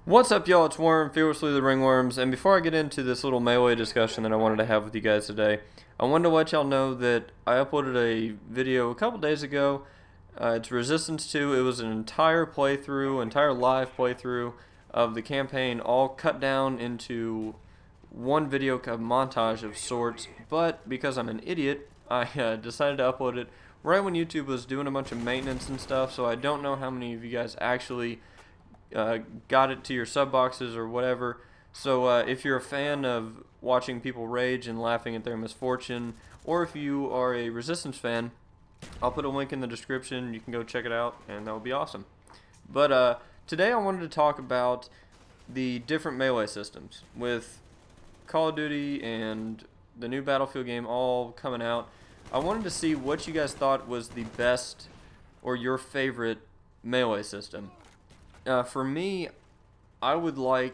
What's up, y'all? It's Worm, Fearlessly the Ringworms, and before I get into this little melee discussion that I wanted to have with you guys today, I wanted to let y'all know that I uploaded a video a couple days ago. It's Resistance 2. It was an entire playthrough, entire live playthrough of the campaign, all cut down into one video montage of sorts, but because I'm an idiot, I decided to upload it right when YouTube was doing a bunch of maintenance and stuff, so I don't know how many of you guys actually got it to your sub boxes or whatever. So if you're a fan of watching people rage and laughing at their misfortune, or if you are a Resistance fan, I'll put a link in the description. You can go check it out, and that would be awesome. But today I wanted to talk about the different melee systems. With Call of Duty and the new Battlefield game all coming out, I wanted to see what you guys thought was the best or your favorite melee system. For me, I would like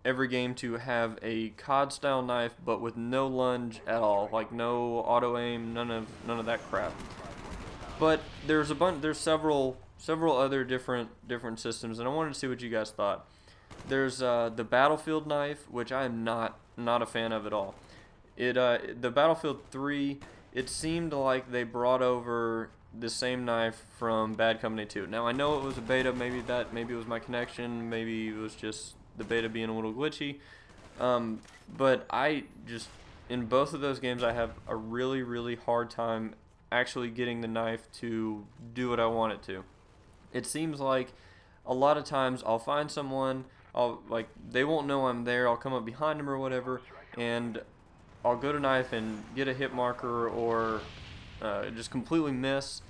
every game to have a COD style knife, but with no lunge at all, like no auto aim, none of that crap. But there's several other different systems, and I wanted to see what you guys thought. There's the Battlefield knife, which I am not a fan of at all. The Battlefield 3, it seemed like they brought over the same knife from Bad Company 2. Now I know it was a beta, maybe it was my connection, maybe it was just the beta being a little glitchy. But I just, in both of those games, I have a really hard time actually getting the knife to do what I want it to. It seems like a lot of times I'll find someone, they won't know I'm there, I'll come up behind them or whatever, and I'll go to knife and get a hit marker or just completely miss,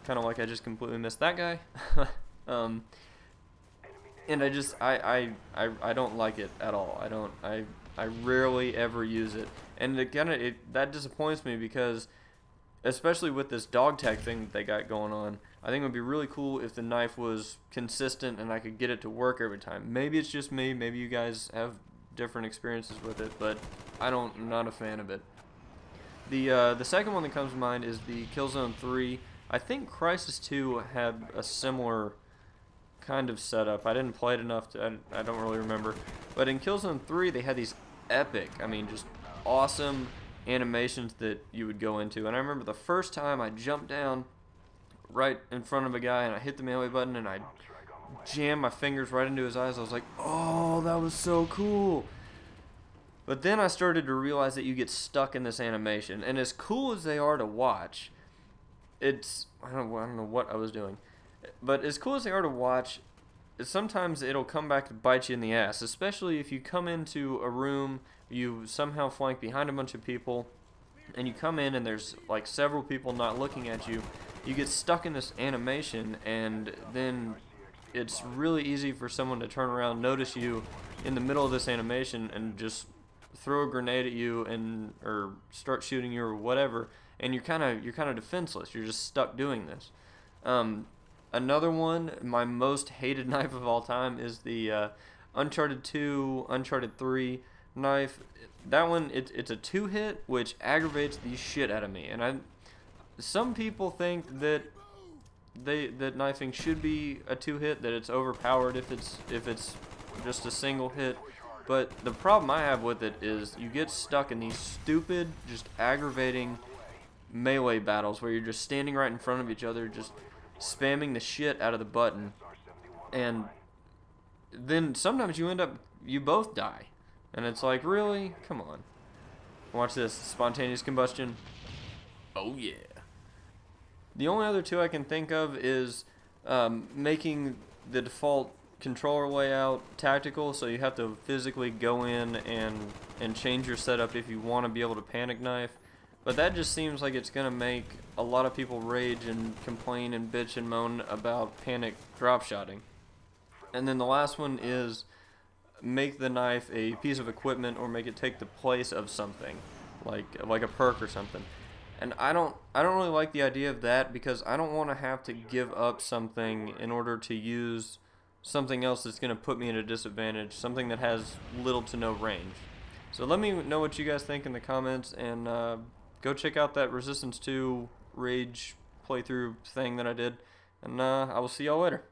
kind of like I just completely missed that guy. And I don't like it at all. I rarely ever use it, and that disappoints me because, especially with this dog tag thing that they got going on, I think it would be really cool if the knife was consistent and I could get it to work every time. Maybe it's just me, maybe you guys have different experiences with it, but I'm not a fan of it. The second one that comes to mind is the Killzone 3. I think Crysis 2 had a similar kind of setup. I didn't play it enough I don't really remember. But in Killzone 3, they had these epic, just awesome animations that you would go into. And I remember the first time I jumped down right in front of a guy and I hit the melee button and I jammed my fingers right into his eyes. I was like, oh, that was so cool. But then I started to realize that you get stuck in this animation, and as cool as they are to watch, I don't know what I was doing, but as cool as they are to watch, sometimes it'll come back to bite you in the ass, especially if you come into a room, you somehow flank behind a bunch of people, and you come in and there's like several people not looking at you. You get stuck in this animation, and then it's really easy for someone to turn around, notice you in the middle of this animation, and just throw a grenade at you or start shooting you or whatever, and you're kind of defenseless. You're just stuck doing this. Another one, my most hated knife of all time, is the Uncharted 2, Uncharted 3 knife. That one, it's a 2-hit, which aggravates the shit out of me. And some people think that that knifing should be a 2-hit, that it's overpowered if it's just a single hit. But the problem I have with it is you get stuck in these stupid, just aggravating melee battles where you're just standing right in front of each other, just spamming the shit out of the button. And then sometimes you both die. And it's like, really? Come on. Watch this. Spontaneous combustion. Oh yeah. The only other two I can think of is making the default controller layout tactical, so you have to physically go in and change your setup if you want to be able to panic knife. But that just seems like it's going to make a lot of people rage and complain and bitch and moan about panic drop shotting. And then the last one is make the knife a piece of equipment, or make it take the place of something like a perk or something. And I don't really like the idea of that, because I don't want to have to give up something in order to use something else that's going to put me at a disadvantage, something that has little to no range. So let me know what you guys think in the comments, and go check out that Resistance 2 Rage playthrough thing that I did, and I will see y'all later.